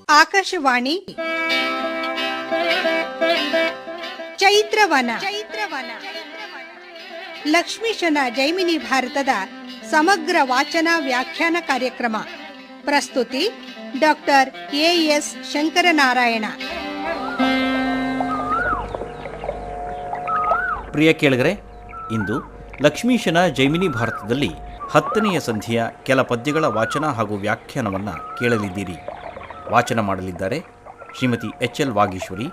ಆಕಾಶವಾಣಿ ಚೈತ್ರವನ ಲಕ್ಷ್ಮೀಶನ ಜೈಮಿನಿ ಭಾರತದ ಸಮಗ್ರ ವಾಚನ ವ್ಯಾಖ್ಯಾನ ಕಾರ್ಯಕ್ರಮ. ಪ್ರಸ್ತುತಿ ಡಾಕ್ಟರ್ ಎಎಸ್ ಶಂಕರನಾರಾಯಣ. ಪ್ರಿಯ ಕೇಳಿಗರೆ, ಇಂದು ಲಕ್ಷ್ಮೀಶನ ಜೈಮಿನಿ ಭಾರತದಲ್ಲಿ 10ನೆಯ ಸಂಧಿಯ ಕೆಲ ಪದ್ಯಗಳ ವಾಚನ ಹಾಗೂ ವ್ಯಾಖ್ಯಾನವನ್ನು ಕೇಳಲಿದ್ದೀರಿ. ವಾಚನ ಮಾಡಲಿದ್ದಾರೆ ಶ್ರೀಮತಿ ಎಚ್.ಎಲ್. ವಾಗೀಶ್ವರಿ.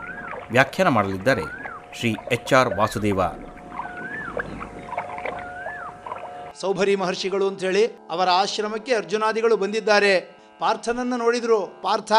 ವ್ಯಾಖ್ಯಾನ ಮಾಡಲಿದ್ದಾರೆ ಶ್ರೀ ಎಚ್.ಆರ್. ವಾಸುದೇವ. ಸೌಭರಿ ಮಹರ್ಷಿಗಳು ಅಂಥೇಳಿ ಅವರ ಆಶ್ರಮಕ್ಕೆ ಅರ್ಜುನಾದಿಗಳು ಬಂದಿದ್ದಾರೆ. ಪಾರ್ಥನನ್ನು ನೋಡಿದರು. ಪಾರ್ಥ,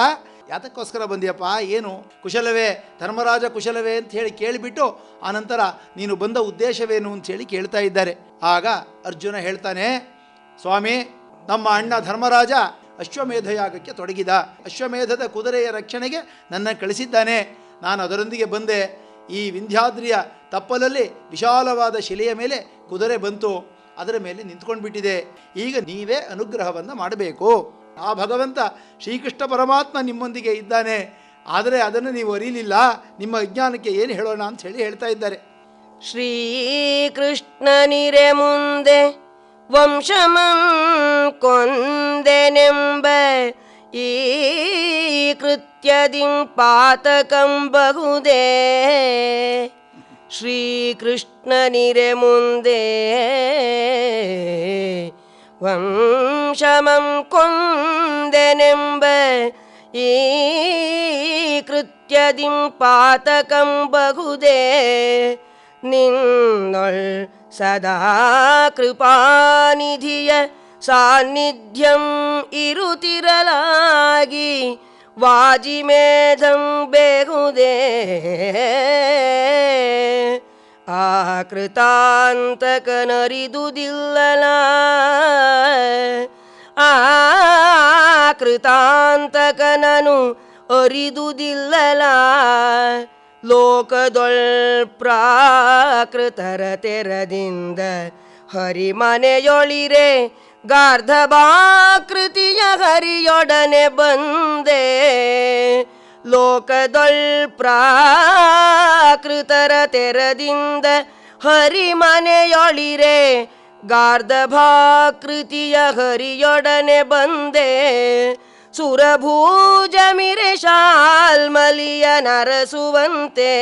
ಯಾತಕ್ಕೋಸ್ಕರ ಬಂದಿಯಪ್ಪ? ಏನು ಕುಶಲವೇ? ಧರ್ಮರಾಜ ಕುಶಲವೇ ಅಂತ ಹೇಳಿ ಕೇಳಿಬಿಟ್ಟು ಆನಂತರ ನೀನು ಬಂದ ಉದ್ದೇಶವೇನು ಅಂಥೇಳಿ ಕೇಳ್ತಾ ಇದ್ದಾರೆ. ಆಗ ಅರ್ಜುನ ಹೇಳ್ತಾನೆ, ಸ್ವಾಮಿ, ನಮ್ಮ ಅಣ್ಣ ಧರ್ಮರಾಜ ಅಶ್ವಮೇಧ ಯಾಗಕ್ಕೆ ತೊಡಗಿದ. ಅಶ್ವಮೇಧದ ಕುದುರೆಯ ರಕ್ಷಣೆಗೆ ನನ್ನ ಕಳಿಸಿದ್ದಾನೆ. ನಾನು ಅದರೊಂದಿಗೆ ಬಂದೆ. ಈ ವಿಂಧ್ಯಾದ್ರಿಯ ತಪ್ಪಲಲ್ಲಿ ವಿಶಾಲವಾದ ಶಿಲೆಯ ಮೇಲೆ ಕುದುರೆ ಬಂತು. ಅದರ ಮೇಲೆ ನಿಂತ್ಕೊಂಡು ಬಿಟ್ಟಿದೆ. ಈಗ ನೀವೇ ಅನುಗ್ರಹವನ್ನು ಮಾಡಬೇಕು. ಆ ಭಗವಂತ ಶ್ರೀಕೃಷ್ಣ ಪರಮಾತ್ಮ ನಿಮ್ಮೊಂದಿಗೆ ಇದ್ದಾನೆ. ಆದರೆ ಅದನ್ನು ನೀವು ಅರಿಲಿಲ್ಲ. ನಿಮ್ಮ ಅಜ್ಞಾನಕ್ಕೆ ಏನು ಹೇಳೋಣ ಅಂತ ಹೇಳಿ ಹೇಳ್ತಾ ಇದ್ದಾರೆ. ಶ್ರೀಕೃಷ್ಣನಿರೆ ಮುಂದೆ ವಂಶಮಂ ಕೊಂದೆನೆಂಬ ಈ ಕೃತ್ಯದಿಂ ಪಾತಕಂ ಬಹುದೇ. ಶ್ರೀಕೃಷ್ಣನಿರೆ ಮುಂದೆ ವಂಶಮಂ ಕೊಂದೆನೆಂಬ ಈ ಕೃತ್ಯದಿಂ ಪಾತಕಂ ಬಹುದೇ. ನಿನ್ನೊಳ್ ಸದಾ ಕೃಪಾನಿಧಿಯ ಸಾನ್ನಿಧ್ಯಂ ಇರುತ್ತಿರಲಾಗಿ ವಾಜಿಮೇಧಂ ಬೇಗುದೇ. ಆಕೃತಾಂತಕನರಿದುದಿಲ್ಲಲ ಆಕೃತಾಂತಕನನು ಅರಿದುದಿಲ್ಲಲ. ಲೋಕದೊಳ್ ಪ್ರಾಕೃತರ ತೆರದಿಂದ ಹರಿಮನೆಯೊಳಿರೆ ಗಾರ್ಧಭಾಕೃತಿಯ ಹರಿಯೊಡನೆ ಬಂದೆ. ಲೋಕದೊಳ್ ಪ್ರಾಕೃತರ ತೆರದಿಂದ ಹರಿಮನೆಯೊಳಿರೆ ಗಾರ್ಧಭಾಕೃತಿಯ ಹರಿಯೊಡನೆ ಬಂದೆ. ಸುರಭೂಜಮಿರೆ ಶಾಲ್ಮಲಿಯ ನರಸುವಂತೆ.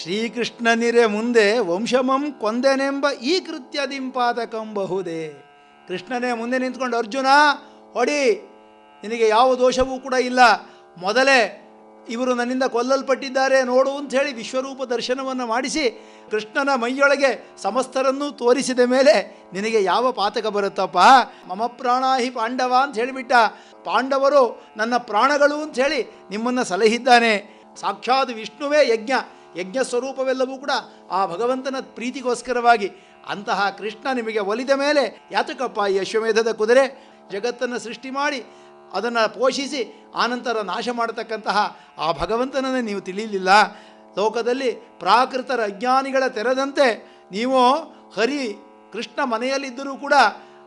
ಶ್ರೀಕೃಷ್ಣನಿರೆ ಮುಂದೆ ವಂಶಮಂ ಕೊಂದೆನೆಂಬ ಈ ಕೃತ್ಯದಿಂಪಾತಕಂ ಬಹುದೇ. ಕೃಷ್ಣನೇ ಮುಂದೆ ನಿಂತ್ಕೊಂಡು, ಅರ್ಜುನ ಹೊಡಿ, ನಿನಗೆ ಯಾವ ದೋಷವೂ ಕೂಡ ಇಲ್ಲ. ಮೊದಲೇ ಇವರು ನನ್ನಿಂದ ಕೊಲ್ಲಲ್ಪಟ್ಟಿದ್ದಾರೆ ನೋಡು ಅಂಥೇಳಿ ವಿಶ್ವರೂಪ ದರ್ಶನವನ್ನು ಮಾಡಿಸಿ ಕೃಷ್ಣನ ಮೈಯೊಳಗೆ ಸಮಸ್ತರನ್ನೂ ತೋರಿಸಿದ ಮೇಲೆ ನಿನಗೆ ಯಾವ ಪಾತಕ ಬರುತ್ತಪ್ಪ? ಮಮ ಪ್ರಾಣಾಹಿ ಪಾಂಡವ ಅಂತ ಹೇಳಿಬಿಟ್ಟ. ಪಾಂಡವರು ನನ್ನ ಪ್ರಾಣಗಳು ಅಂಥೇಳಿ ನಿಮ್ಮನ್ನು ಸಲಹಿದ್ದಾನೆ. ಸಾಕ್ಷಾತ್ ವಿಷ್ಣುವೇ ಯಜ್ಞ ಸ್ವರೂಪವೆಲ್ಲವೂ ಕೂಡ ಆ ಭಗವಂತನ ಪ್ರೀತಿಗೋಸ್ಕರವಾಗಿ. ಅಂತಹ ಕೃಷ್ಣ ನಿಮಗೆ ಒಲಿದ ಮೇಲೆ ಯಾತಕಪ್ಪ ಈ ಅಶ್ವಮೇಧದ ಕುದುರೆ? ಜಗತ್ತನ್ನು ಸೃಷ್ಟಿ ಮಾಡಿ ಅದನ್ನು ಪೋಷಿಸಿ ಆನಂತರ ನಾಶ ಮಾಡತಕ್ಕಂತಹ ಆ ಭಗವಂತನನ್ನು ನೀವು ತಿಳಿಯಲಿಲ್ಲ. ಲೋಕದಲ್ಲಿ ಪ್ರಾಕೃತರ ಅಜ್ಞಾನಿಗಳ ತೆರೆದಂತೆ ನೀವು ಹರಿ ಕೃಷ್ಣ ಮನೆಯಲ್ಲಿದ್ದರೂ ಕೂಡ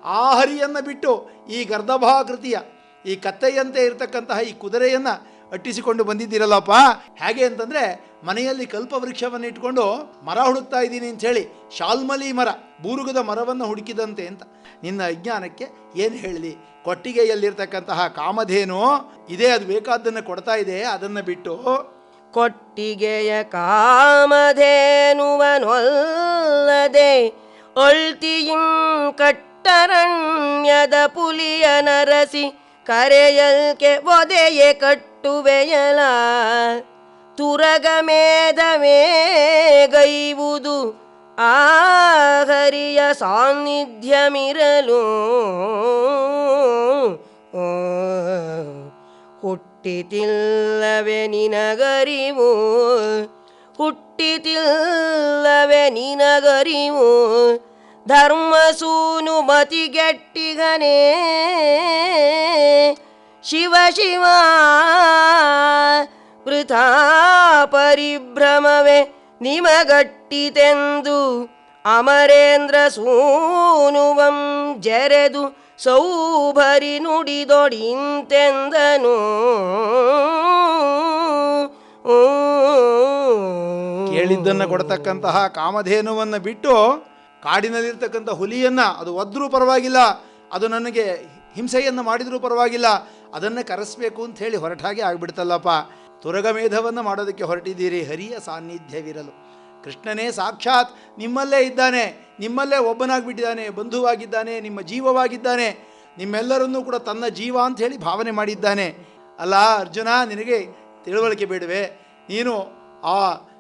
ಆ ಹರಿಯನ್ನು ಬಿಟ್ಟು ಈ ಗರ್ಧಭಾಕೃತಿಯ ಈ ಕತ್ತೆಯಂತೆ ಇರತಕ್ಕಂತಹ ಈ ಕುದುರೆಯನ್ನು ಅಟ್ಟಿಸಿಕೊಂಡು ಬಂದಿದ್ದೀರಲ್ಲಪ್ಪ. ಹೇಗೆ ಅಂತಂದರೆ, ಮನೆಯಲ್ಲಿ ಕಲ್ಪವೃಕ್ಷವನ್ನು ಇಟ್ಕೊಂಡು ಮರ ಹುಡುಕ್ತಾ ಇದ್ದೀನಿ ಅಂಥೇಳಿ ಶಾಲ್ಮಲಿ ಮರ, ಬೂರುಗದ ಮರವನ್ನು ಹುಡುಕಿದಂತೆ ಅಂತ. ನಿನ್ನ ಅಜ್ಞಾನಕ್ಕೆ ಏನು ಹೇಳಲಿ? ಕೊಟ್ಟಿಗೆಯಲ್ಲಿರ್ತಕ್ಕಂತಹ ಕಾಮಧೇನು ಇದೇ, ಅದು ಬೇಕಾದ್ದನ್ನು ಕೊಡ್ತಾ ಇದೆ. ಅದನ್ನು ಬಿಟ್ಟು ಕೊಟ್ಟಿಗೆಯ ಕಾಮಧೇನುವನೊಲ್ಲದೆ ಒಳ್ತಿಯಿಂ ಕಟ್ಟರಣ್ಯದ ಪುಲಿಯ ನರಸಿ ಕರೆಯಲ್ಕೆ ಒದೆಯೇ ಕಟ್ಟುವೆಯಲ. ತುರಗಮೇಧಮೇಗೈವುದು ಆ ಹರಿಯ ಸಾನ್ನಿಧ್ಯಮಿರಲು. ಹುಟ್ಟಿತಿಲ್ಲವೆ ನಿನಗರಿವು, ಹುಟ್ಟಿತಿಲ್ಲವೆ ನಿನಗರಿವು. ಧರ್ಮಸೂನು ಮತಿಗೆಟ್ಟಿಗನೇ ಶಿವ ಶಿವ ವೃಥಾ ಪರಿಭ್ರಮವೇ ನಿಮಗಟ್ಟಿತೆಂದು ಅಮರೇಂದ್ರ ಸೂನುವಂ ಜರೆದು ಸೌಭರಿ ನುಡಿದೊಡಿಂತೆಂದನು. ಕೇಳಿದ್ದನ್ನು ಕೊಡತಕ್ಕಂತಹ ಕಾಮಧೇನುವನ್ನು ಬಿಟ್ಟು ಕಾಡಿನಲ್ಲಿರ್ತಕ್ಕಂಥ ಹುಲಿಯನ್ನು ಅದು ಒದ್ರೂ ಪರವಾಗಿಲ್ಲ, ಅದು ನನಗೆ ಹಿಂಸೆಯನ್ನು ಮಾಡಿದರೂ ಪರವಾಗಿಲ್ಲ, ಅದನ್ನು ಕರೆಸಬೇಕು ಅಂತ ಹೇಳಿ ಹೊರಟಾಗೆ ಆಗಿಬಿಡ್ತಲ್ಲಪ್ಪ. ತುರಗಮೇಧವನ್ನು ಮಾಡೋದಕ್ಕೆ ಹೊರಟಿದ್ದೀರಿ, ಹರಿಯ ಸಾನ್ನಿಧ್ಯವಿರಲು. ಕೃಷ್ಣನೇ ಸಾಕ್ಷಾತ್ ನಿಮ್ಮಲ್ಲೇ ಇದ್ದಾನೆ, ನಿಮ್ಮಲ್ಲೇ ಒಬ್ಬನಾಗಿಬಿಟ್ಟಿದ್ದಾನೆ, ಬಂಧುವಾಗಿದ್ದಾನೆ, ನಿಮ್ಮ ಜೀವವಾಗಿದ್ದಾನೆ, ನಿಮ್ಮೆಲ್ಲರನ್ನೂ ಕೂಡ ತನ್ನ ಜೀವ ಅಂತ ಹೇಳಿ ಭಾವನೆ ಮಾಡಿದ್ದಾನೆ. ಅಲ್ಲ ಅರ್ಜುನ, ನಿನಗೆ ತಿಳುವಳಿಕೆ ಬೇಡವೆ? ನೀನು ಆ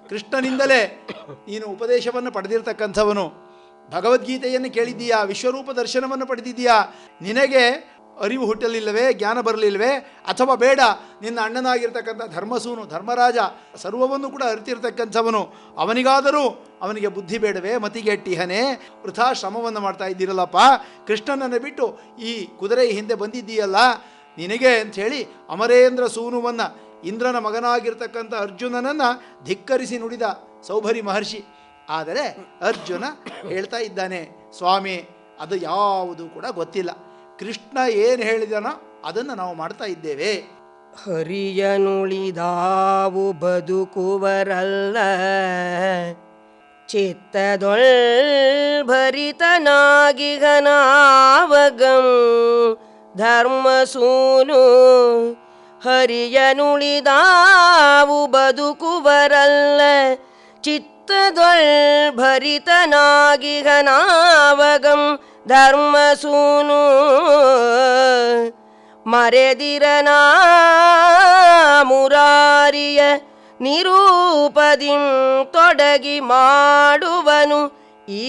ಕೃಷ್ಣನಿಂದಲೇ ನೀನು ಉಪದೇಶವನ್ನು ಪಡೆದಿರ್ತಕ್ಕಂಥವನು, ಭಗವದ್ಗೀತೆಯನ್ನು ಕೇಳಿದ್ದೀಯಾ, ವಿಶ್ವರೂಪ ದರ್ಶನವನ್ನು ಪಡೆದಿದ್ದೀಯಾ, ನಿನಗೆ ಅರಿವು ಹುಟ್ಟಲಿಲ್ಲವೇ, ಜ್ಞಾನ ಬರಲಿಲ್ಲವೇ? ಅಥವಾ ಬೇಡ, ನಿನ್ನ ಅಣ್ಣನಾಗಿರ್ತಕ್ಕಂಥ ಧರ್ಮಸೂನು ಧರ್ಮರಾಜ ಸರ್ವವನ್ನು ಕೂಡ ಅರಿತಿರ್ತಕ್ಕಂಥವನು, ಅವನಿಗಾದರೂ ಅವನಿಗೆ ಬುದ್ಧಿ ಬೇಡವೇ? ಮತಿಗೆಟ್ಟಿಹನೇ, ವೃಥಾ ಶ್ರಮವನ್ನು ಮಾಡ್ತಾ ಇದ್ದೀರಲ್ಲಪ್ಪ. ಕೃಷ್ಣನನ್ನು ಬಿಟ್ಟು ಈ ಕುದುರೆ ಹಿಂದೆ ಬಂದಿದ್ದೀಯಲ್ಲ, ನಿನಗೆ ಅಂಥೇಳಿ ಅಮರೇಂದ್ರ ಸೂನುವನ್ನು, ಇಂದ್ರನ ಮಗನಾಗಿರ್ತಕ್ಕಂಥ ಅರ್ಜುನನನ್ನು ಧಿಕ್ಕರಿಸಿ ನುಡಿದ ಸೌಭರಿ ಮಹರ್ಷಿ. ಆದರೆ ಅರ್ಜುನ ಹೇಳ್ತಾ ಇದ್ದಾನೆ, ಸ್ವಾಮಿ ಅದು ಯಾವುದು ಕೂಡ ಗೊತ್ತಿಲ್ಲ, ಕೃಷ್ಣ ಏನು ಹೇಳಿದನೋ ಅದನ್ನು ನಾವು ಮಾಡ್ತಾ ಇದ್ದೇವೆ. ಹರಿಯನುಳಿದಾವು ಬದುಕುವರಲ್ಲ, ಚಿತ್ತದೊಳ್ ಭರಿತನಾಗಿಗನಾವಗಂ ಧರ್ಮಸೂನು. ಹರಿಯನುಳಿದಾವು ಬದುಕುವರಲ್ಲ, ಚಿತ್ತದೊಳ್ ಭರಿತನಾಗಿಗನಾವಗಂ ಧರ್ಮಸೂನು. ಮರೆದಿರನಾ ಮುರಾರಿಯ ನಿರೂಪದಿಂ ತೊಡಗಿ ಮಾಡುವನು ಈ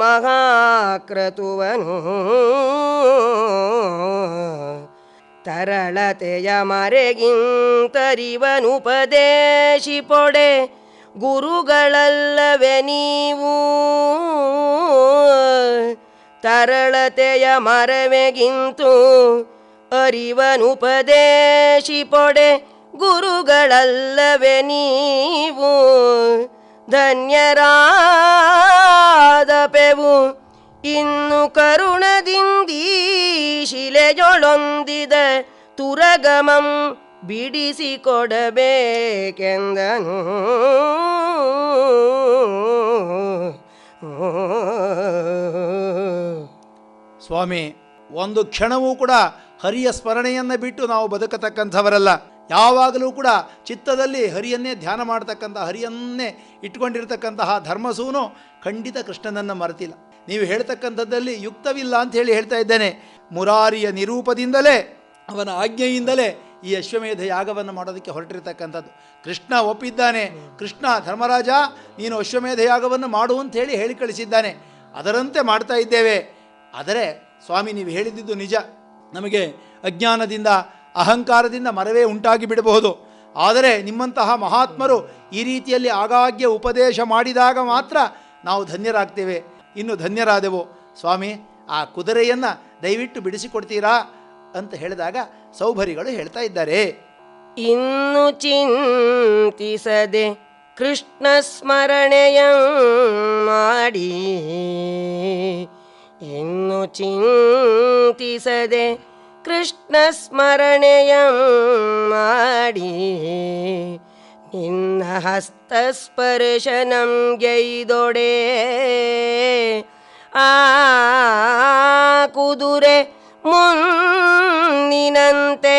ಮಹಾಕ್ರತುವನು. ತರಳತೆಯ ಮರೆಗಿಂತರಿವನುಪದೇಶಿ ಪೊಡೆ ಗುರುಗಳಲ್ಲವೇ ನೀವು. ತರಳತೆಯ ಮರವೆಗಿಂತು ಅರಿವನುಪದೇಶಿ ಪೊಡೆ ಗುರುಗಳಲ್ಲವೇ ನೀವು. ಧನ್ಯರಾದಪೆವು ಇನ್ನು ಕರುಣದಿಂದೀ ಶಿಲೆಯೊಳೊಂದಿದ ತುರಗಮಂ ಬಿಡಿಸಿಕೊಡಬೇಕೆಂದನು. ಸ್ವಾಮಿ, ಒಂದು ಕ್ಷಣವೂ ಕೂಡ ಹರಿಯ ಸ್ಮರಣೆಯನ್ನು ಬಿಟ್ಟು ನಾವು ಬದುಕತಕ್ಕಂಥವರಲ್ಲ. ಯಾವಾಗಲೂ ಕೂಡ ಚಿತ್ತದಲ್ಲಿ ಹರಿಯನ್ನೇ ಧ್ಯಾನ ಮಾಡ್ತಕ್ಕಂಥ, ಹರಿಯನ್ನೇ ಇಟ್ಕೊಂಡಿರ್ತಕ್ಕಂತಹ ಧರ್ಮಸೂನು ಖಂಡಿತ ಕೃಷ್ಣನನ್ನು ಮರೆತಿಲ್ಲ. ನೀವು ಹೇಳ್ತಕ್ಕಂಥದ್ದಲ್ಲಿ ಯುಕ್ತವಿಲ್ಲ ಅಂತ ಹೇಳಿ ಹೇಳ್ತಾ ಇದ್ದೇನೆ. ಮುರಾರಿಯ ನಿರೂಪದಿಂದಲೇ, ಅವನ ಆಜ್ಞೆಯಿಂದಲೇ ಈ ಅಶ್ವಮೇಧ ಯಾಗವನ್ನು ಮಾಡೋದಕ್ಕೆ ಹೊರಟಿರ್ತಕ್ಕಂಥದ್ದು. ಕೃಷ್ಣ ಒಪ್ಪಿದ್ದಾನೆ. ಕೃಷ್ಣ ಧರ್ಮರಾಜ ನೀನು ಅಶ್ವಮೇಧ ಯಾಗವನ್ನು ಮಾಡು ಅಂತ ಹೇಳಿ ಕಳಿಸಿದ್ದಾನೆ. ಅದರಂತೆ ಮಾಡ್ತಾ ಇದ್ದೇವೆ. ಆದರೆ ಸ್ವಾಮಿ, ನೀವು ಹೇಳಿದ್ದು ನಿಜ. ನಮಗೆ ಅಜ್ಞಾನದಿಂದ ಅಹಂಕಾರದಿಂದ ಮರವೇ ಉಂಟಾಗಿ ಬಿಡಬಹುದು. ಆದರೆ ನಿಮ್ಮಂತಹ ಮಹಾತ್ಮರು ಈ ರೀತಿಯಲ್ಲಿ ಆಗಾಗ್ಗೆ ಉಪದೇಶ ಮಾಡಿದಾಗ ಮಾತ್ರ ನಾವು ಧನ್ಯರಾಗ್ತೇವೆ. ಇನ್ನು ಧನ್ಯರಾದೆವು. ಸ್ವಾಮಿ, ಆ ಕುದುರೆಯನ್ನು ದಯವಿಟ್ಟು ಬಿಡಿಸಿಕೊಡ್ತೀರಾ ಅಂತ ಹೇಳಿದಾಗ ಸೌಭರಿಗಳು ಹೇಳ್ತಾ ಇದ್ದಾರೆ, ಇನ್ನು ಚಿಂತಿಸದೆ ಕೃಷ್ಣ ಸ್ಮರಣೆಯ ಮಾಡಿ. ಇನ್ನು ಚಿಂತಿಸದೆ ಕೃಷ್ಣ ಸ್ಮರಣೆಯ ಮಾಡಿ. ನಿನ್ನ ಹಸ್ತಸ್ಪರ್ಶನಂ ಗೈದೊಡೆ ಆ ಕುದುರೆ ಮುನ್ನಿನಂತೆ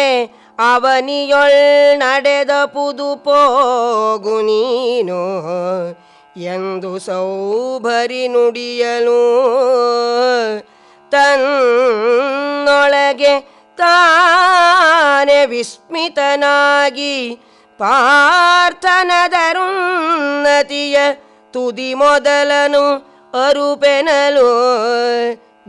ಅವನಿಯೊಳ್ ನಡೆದ ಪುದು ಪೋಗು ನೀನು ಎಂದು ಸೌಭರಿ ನುಡಿಯಲು ತನ್ನೊಳಗೆ ತಾನೆ ವಿಸ್ಮಿತನಾಗಿ ಪಾರ್ಥನದರುನ್ನತಿಯ ತುದಿ ಮೊದಲನು ಅರುಪೆನಲು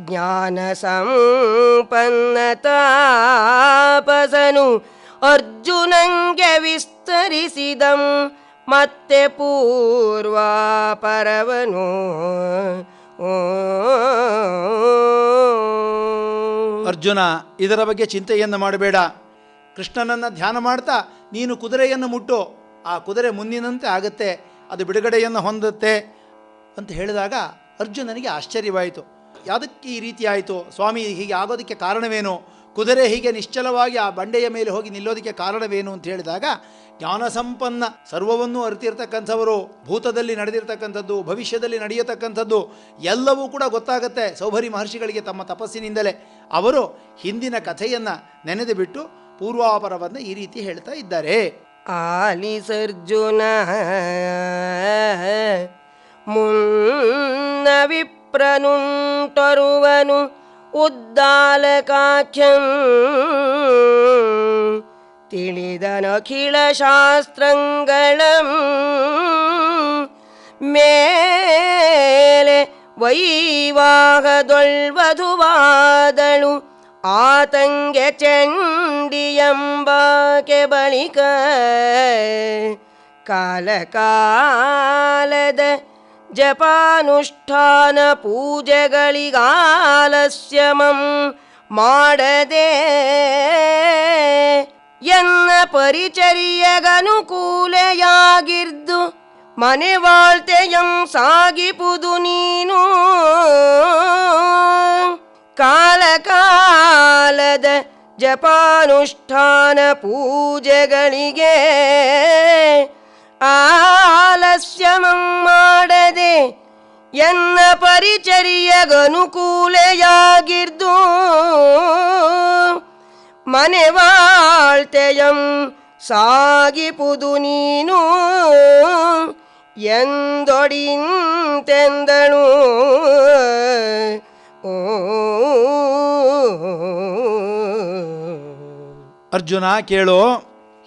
ಜ್ಞಾನ ಸಂಪನ್ನ ತಾಪಸನು ಅರ್ಜುನಂಗೆ ವಿಸ್ತರಿಸಿದಂ ಮತ್ತೆ ಪೂರ್ವಾಪರವನು. ಅರ್ಜುನ, ಇದರ ಬಗ್ಗೆ ಚಿಂತೆಯನ್ನು ಮಾಡಬೇಡ. ಕೃಷ್ಣನನ್ನು ಧ್ಯಾನ ಮಾಡ್ತಾ ನೀನು ಕುದುರೆಯನ್ನು ಮುಟ್ಟು, ಆ ಕುದುರೆ ಮುನ್ನಿನಂತೆ ಆಗುತ್ತೆ. ಅದು ಬಿಡುಗಡೆಯನ್ನು ಹೊಂದುತ್ತೆ ಅಂತ ಹೇಳಿದಾಗ ಅರ್ಜುನನಿಗೆ ಆಶ್ಚರ್ಯವಾಯಿತು. ಯಾವುದಕ್ಕೆ ಈ ರೀತಿ ಆಯಿತು ಸ್ವಾಮಿ, ಹೀಗೆ ಆಗೋದಕ್ಕೆ ಕಾರಣವೇನು? ಕುದುರೆ ಹೀಗೆ ನಿಶ್ಚಲವಾಗಿ ಆ ಬಂಡೆಯ ಮೇಲೆ ಹೋಗಿ ನಿಲ್ಲೋದಕ್ಕೆ ಕಾರಣವೇನು ಅಂತ ಹೇಳಿದಾಗ, ಜ್ಞಾನ ಸಂಪನ್ನ, ಸರ್ವವನ್ನೂ ಅರಿತಿರ್ತಕ್ಕಂಥವರು, ಭೂತದಲ್ಲಿ ನಡೆದಿರ್ತಕ್ಕಂಥದ್ದು, ಭವಿಷ್ಯದಲ್ಲಿ ನಡೆಯತಕ್ಕಂಥದ್ದು ಎಲ್ಲವೂ ಕೂಡ ಗೊತ್ತಾಗುತ್ತೆ ಸೌಭರಿ ಮಹರ್ಷಿಗಳಿಗೆ ತಮ್ಮ ತಪಸ್ಸಿನಿಂದಲೇ. ಅವರು ಹಿಂದಿನ ಕಥೆಯನ್ನು ನೆನೆದು ಬಿಟ್ಟು ಪೂರ್ವಾಪರವನ್ನು ಈ ರೀತಿ ಹೇಳ್ತಾ ಇದ್ದಾರೆ. ಆಲಿಸರ್ಜುನ ಮುನ್ನ ವಿಪ್ರನುಂಟರುವನು ಉದ್ದಾಲಕಾಖ್ಯಂ ತಿಳಿದನಖಿಳ ಶಾಸ್ತ್ರಗಳಂ ಮೇಲೆ ವೈವಾಹದೊಳ್ವಧುವಾದಳು ಆತಂಗೆ ಚಂಡಿಯಂಬಾಕೆ ಬಳಿಕ ಕಾಲಕಾಲದ ಜಪಾನುಷ್ಠಾನ ಪೂಜೆಗಳಿಗಾಲಸ್ಯಮಂ ಮಾಡದೆ ಎನ್ನ ಪರಿಚರ್ಯಗನುಕೂಲೆಯಾಗಿರ್ದು ಮನೆ ವಾಳ್ತೆಯಂ ಸಾಗಿಪುದು ನೀನು ಕಾಲಕಾಲದ ಜಪಾನುಷ್ಠಾನ ಪೂಜೆಗಳಿಗೆ ಆಲಸ್ಯಮಂ ಮಾಡದೆ ಎನ್ನ ಪರಿಚರ್ಯಗನುಕೂಲೆಯಾಗಿರ್ದು ಮನೆ ವಾಳ್ತೆಯಂ ಸಾಗಿಪುದು ನೀನು ಎಂದೊಡಿಂತೆಂದಳು. ಅರ್ಜುನ ಕೇಳೋ,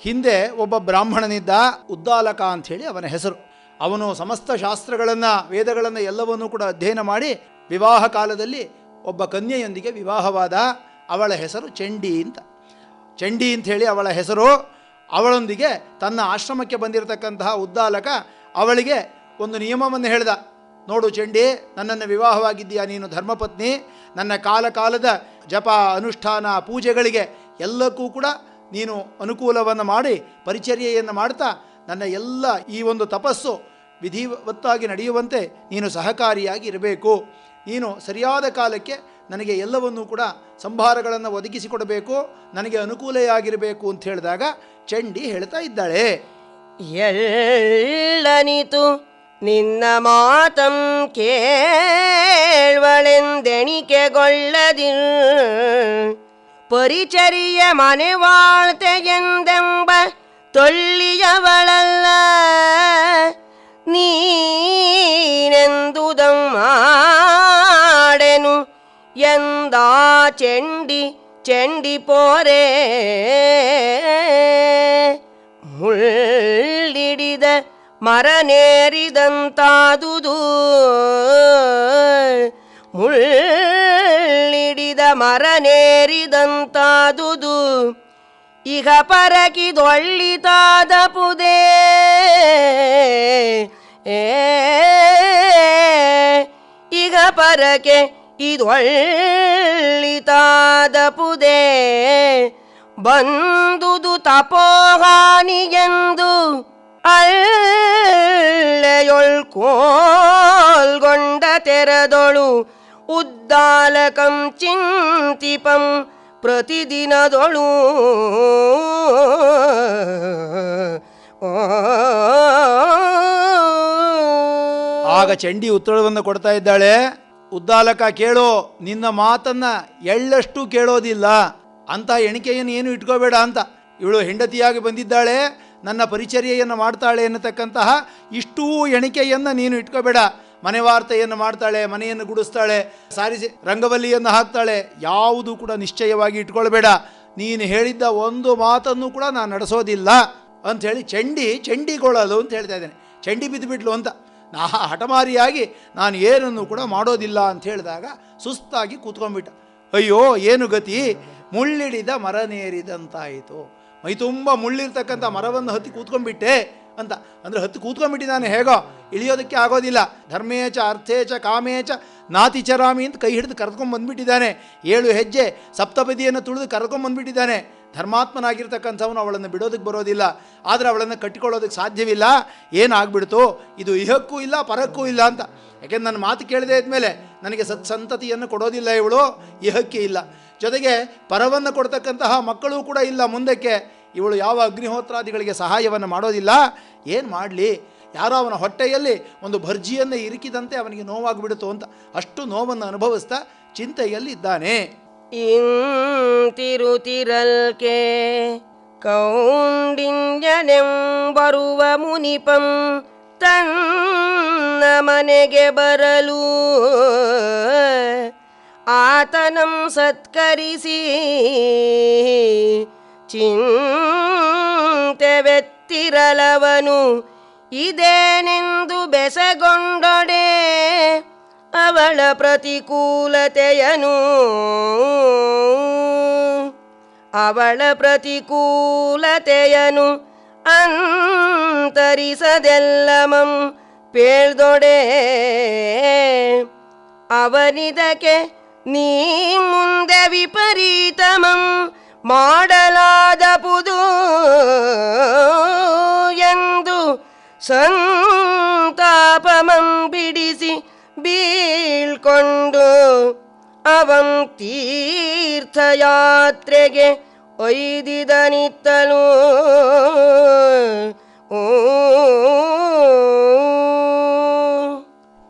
ಹಿಂದೆ ಒಬ್ಬ ಬ್ರಾಹ್ಮಣನಿದ್ದ, ಉದ್ದಾಲಕ ಅಂಥೇಳಿ ಅವನ ಹೆಸರು. ಅವನು ಸಮಸ್ತ ಶಾಸ್ತ್ರಗಳನ್ನು, ವೇದಗಳನ್ನು ಎಲ್ಲವನ್ನೂ ಕೂಡ ಅಧ್ಯಯನ ಮಾಡಿ ವಿವಾಹ ಕಾಲದಲ್ಲಿ ಒಬ್ಬ ಕನ್ಯೆಯೊಂದಿಗೆ ವಿವಾಹವಾದ. ಅವಳ ಹೆಸರು ಚಂಡಿ ಅಂತ. ಚಂಡಿ ಅಂಥೇಳಿ ಅವಳ ಹೆಸರು. ಅವಳೊಂದಿಗೆ ತನ್ನ ಆಶ್ರಮಕ್ಕೆ ಬಂದಿರತಕ್ಕಂತಹ ಉದ್ದಾಲಕ ಅವಳಿಗೆ ಒಂದು ನಿಯಮವನ್ನು ಹೇಳ್ದ. ನೋಡು ಚಂಡಿ, ನನ್ನನ್ನು ವಿವಾಹವಾಗಿದ್ದೀಯಾ, ನೀನು ಧರ್ಮಪತ್ನಿ. ನನ್ನ ಕಾಲದ ಜಪ ಅನುಷ್ಠಾನ ಪೂಜೆಗಳಿಗೆ ಎಲ್ಲಕ್ಕೂ ಕೂಡ ನೀನು ಅನುಕೂಲವನ್ನು ಮಾಡಿ ಪರಿಚರ್ಯೆಯನ್ನು ಮಾಡ್ತಾ ನನ್ನ ಎಲ್ಲ ಈ ಒಂದು ತಪಸ್ಸು ವಿಧಿವತ್ತಾಗಿ ನಡೆಯುವಂತೆ ನೀನು ಸಹಕಾರಿಯಾಗಿ ಇರಬೇಕು. ನೀನು ಸರಿಯಾದ ಕಾಲಕ್ಕೆ ನನಗೆ ಎಲ್ಲವನ್ನೂ ಕೂಡ ಸಂಭಾರಗಳನ್ನು ಒದಗಿಸಿಕೊಡಬೇಕು, ನನಗೆ ಅನುಕೂಲೆಯಾಗಿರಬೇಕು ಅಂತ ಹೇಳಿದಾಗ ಚಂಡಿ ಹೇಳ್ತಾ ಇದ್ದಾಳೆ, ಎಳ್ಳನಿತು ನಿನ್ನ ಮಾತಂ ಕೇಳ್ವಳೆಂದೆಣಿಕೆಗೊಳ್ಳದಿರ್ ಪರಿಚರ್ಯ ಮನೆ ವಾಳ್ತೆಯೆಂದೆಂಬ ತೊಳ್ಳಿಯವಳಲ್ಲ ನೀನೆಂದುದಂ ಮಾಡೆನು ಎಂದಾ ಚಂಡಿ ಪೋರೆ ಮುಳ್ಳಿಡಿದ ಮರನೇರಿದಂತಾದುದು ಮುಳ್ಳಿಡಿದ ಮರನೇರಿದಂತಾದುದು ಈಗ ಪರಕಿದೊಳ್ಳಿತಾದ ಪುದೇ ಈಗ ಪರಕೆ ಇದೊಳ್ಳಿತಾದ ಪುದೇ ಬಂದುದು ತಪೋಹಾನಿಗೆಂದು ಅಲ್ಲೆಯೊಳ್ಕೋಲ್ಗೊಂಡ ತೆರದೊಳು ಉದ್ದಾಲಕಂ ಚಿಂತಿಪಂ ಪ್ರತಿದಿನದೊಳು ಆಗ ಚಂಡಿ ಉತ್ತರವನ್ನು ಕೊಡ್ತಾ ಇದ್ದಾಳೆ. ಉದ್ದಾಲಕ ಕೇಳೋ, ನಿನ್ನ ಮಾತನ್ನ ಎಳ್ಳಷ್ಟು ಕೇಳೋದಿಲ್ಲ ಅಂತ ಎಣಿಕೆಯನ್ನು ಏನು ಇಟ್ಕೋಬೇಡ ಅಂತ. ಇವಳು ಹೆಂಡತಿಯಾಗಿ ಬಂದಿದ್ದಾಳೆ, ನನ್ನ ಪರಿಚರ್ಯೆಯನ್ನು ಮಾಡ್ತಾಳೆ ಎನ್ನತಕ್ಕಂತಹ ಇಷ್ಟೂ ಎಣಿಕೆಯನ್ನು ನೀನು ಇಟ್ಕೋಬೇಡ. ಮನೆ ವಾರ್ತೆಯನ್ನು ಮಾಡ್ತಾಳೆ, ಮನೆಯನ್ನು ಗುಡಿಸ್ತಾಳೆ, ಸಾರಿಸಿ ರಂಗವಲ್ಲಿಯನ್ನು ಹಾಕ್ತಾಳೆ, ಯಾವುದು ಕೂಡ ನಿಶ್ಚಯವಾಗಿ ಇಟ್ಕೊಳ್ಬೇಡ. ನೀನು ಹೇಳಿದ್ದ ಒಂದು ಮಾತನ್ನು ಕೂಡ ನಾನು ನಡೆಸೋದಿಲ್ಲ ಅಂಥೇಳಿ ಚಂಡಿಗೊಳ್ಳಲು ಅಂತ ಹೇಳ್ತಾ ಇದ್ದೇನೆ. ಚಂಡಿ ಬಿದ್ದುಬಿಟ್ಲು ಅಂತ. ಹಠಮಾರಿಯಾಗಿ ನಾನು ಏನನ್ನು ಕೂಡ ಮಾಡೋದಿಲ್ಲ ಅಂತ ಹೇಳಿದಾಗ ಸುಸ್ತಾಗಿ ಕೂತ್ಕೊಂಡ್ಬಿಟ್ಟ. ಅಯ್ಯೋ ಏನು ಗತಿ, ಮುಳ್ಳಿಡಿದ ಮರನೇರಿದಂತಾಯಿತು. ಮೈ ತುಂಬ ಮುಳ್ಳಿರ್ತಕ್ಕಂಥ ಮರವನ್ನು ಹತ್ತಿ ಕೂತ್ಕೊಂಡ್ಬಿಟ್ಟೆ ಅಂತ. ಅಂದರೆ ಹತ್ತಿ ಕೂತ್ಕೊಂಡ್ಬಿಟ್ಟಿದ್ದಾನೆ, ಹೇಗೋ ಇಳಿಯೋದಕ್ಕೆ ಆಗೋದಿಲ್ಲ. ಧರ್ಮೇಚ ಅರ್ಥೇಚ ಕಾಮೇಚ ನಾತಿಚರಾಮಿ ಅಂತ ಕೈ ಹಿಡಿದು ಕರೆದುಕೊಂಡು ಬಂದುಬಿಟ್ಟಿದ್ದಾನೆ. 7 ಹೆಜ್ಜೆ ಸಪ್ತಪದಿಯನ್ನು ತುಳಿದು ಕರ್ಕೊಂಡ್ಬಂದುಬಿಟ್ಟಿದ್ದಾನೆ. ಧರ್ಮಾತ್ಮನಾಗಿರ್ತಕ್ಕಂಥವನು ಅವಳನ್ನು ಬಿಡೋದಕ್ಕೆ ಬರೋದಿಲ್ಲ, ಆದರೆ ಅವಳನ್ನು ಕಟ್ಟಿಕೊಳ್ಳೋದಕ್ಕೆ ಸಾಧ್ಯವಿಲ್ಲ. ಏನಾಗ್ಬಿಡ್ತು, ಇದು ಇಹಕ್ಕೂ ಇಲ್ಲ ಪರಕ್ಕೂ ಇಲ್ಲ ಅಂತ. ಯಾಕೆಂದ್ರೆ ನನ್ನ ಮಾತು ಕೇಳದೇ ಇದ್ಮೇಲೆ ನನಗೆ ಸತ್ಸಂತತಿಯನ್ನು ಕೊಡೋದಿಲ್ಲ ಇವಳು, ಇಹಕ್ಕೆ ಇಲ್ಲ, ಜೊತೆಗೆ ಪರವನ್ನು ಕೊಡ್ತಕ್ಕಂತಹ ಮಕ್ಕಳೂ ಕೂಡ ಇಲ್ಲ ಮುಂದಕ್ಕೆ. ಇವಳು ಯಾವ ಅಗ್ನಿಹೋತ್ರಾದಿಗಳಿಗೆ ಸಹಾಯವನ್ನು ಮಾಡೋದಿಲ್ಲ. ಏನು ಮಾಡಲಿ, ಯಾರೋ ಅವನ ಹೊಟ್ಟೆಯಲ್ಲಿ ಒಂದು ಭರ್ಜಿಯನ್ನು ಇರಿಕಿದಂತೆ ಅವನಿಗೆ ನೋವಾಗಿಬಿಡುತ್ತೋ ಅಂತ ಅಷ್ಟು ನೋವನ್ನು ಅನುಭವಿಸ್ತಾ ಚಿಂತೆಯಲ್ಲಿ ಇದ್ದಾನೆ. ಇಂತಿರುತಿರಲ್ಕೆ ಕೌಂಡಿನ್ಯನೆಂಬರುವ ಮುನಿಪಂ ತನ್ನ ಮನೆಗೆ ಬರಲು ಆತನಂ ಸತ್ಕರಿಸಿ ಚಿಂತೆವೆತ್ತಿರಲವನು ಇದೇನೆಂದು ಬೆಸಗೊಂಡೊಡೆ ಅವಳ ಪ್ರತಿಕೂಲತೆಯನು ಅಂತರಿಸದೆಲ್ಲಮಂ ಪೇಳ್ದೊಡೆ ಅವನಿದಕ್ಕೆ ನೀ ಮುಂದೆ ವಿಪರೀತಮಂ ಮಾಡಲಾದಪುದು ಎಂದು ಸಂತಾಪಮಂ ಬಿಡಿಸಿ ಬೀಳ್ಕೊಂಡು ಅವಂ ತೀರ್ಥಯಾತ್ರೆಗೆ ಒಯ್ದಿದನಿತ್ತಲು.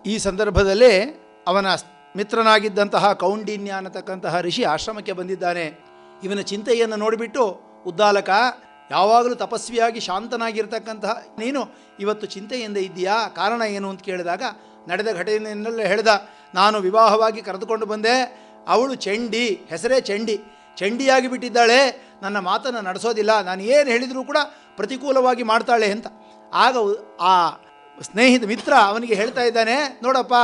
ಈ ಸಂದರ್ಭದಲ್ಲಿ ಅವನ ಮಿತ್ರನಾಗಿದ್ದಂತಹ ಕೌಂಡಿನ್ಯ ಅನ್ನತಕ್ಕಂತಹ ಋಷಿ ಆಶ್ರಮಕ್ಕೆ ಬಂದಿದ್ದಾನೆ. ಇವನ ಚಿಂತೆಯನ್ನು ನೋಡಿಬಿಟ್ಟು, ಉದ್ದಾಲಕ, ಯಾವಾಗಲೂ ತಪಸ್ವಿಯಾಗಿ ಶಾಂತನಾಗಿರ್ತಕ್ಕಂತಹ ನೀನು ಇವತ್ತು ಚಿಂತೆಯಿಂದ ಇದ್ದೀಯಾ, ಕಾರಣ ಏನು ಅಂತ ಕೇಳಿದಾಗ ನಡೆದ ಘಟನೆಯನ್ನೆಲ್ಲ ಹೇಳ್ದ. ನಾನು ವಿವಾಹವಾಗಿ ಕರೆದುಕೊಂಡು ಬಂದೆ, ಅವಳು ಚಂಡಿ, ಹೆಸರೇ ಚಂಡಿಯಾಗಿ ಬಿಟ್ಟಿದ್ದಾಳೆ, ನನ್ನ ಮಾತನ್ನು ನಡೆಸೋದಿಲ್ಲ, ನಾನು ಏನು ಹೇಳಿದರೂ ಕೂಡ ಪ್ರತಿಕೂಲವಾಗಿ ಮಾಡ್ತಾಳೆ ಅಂತ. ಆಗ ಆ ಸ್ನೇಹಿತ ಮಿತ್ರ ಅವನಿಗೆ ಹೇಳ್ತಾ ಇದ್ದಾನೆ, ನೋಡಪ್ಪ,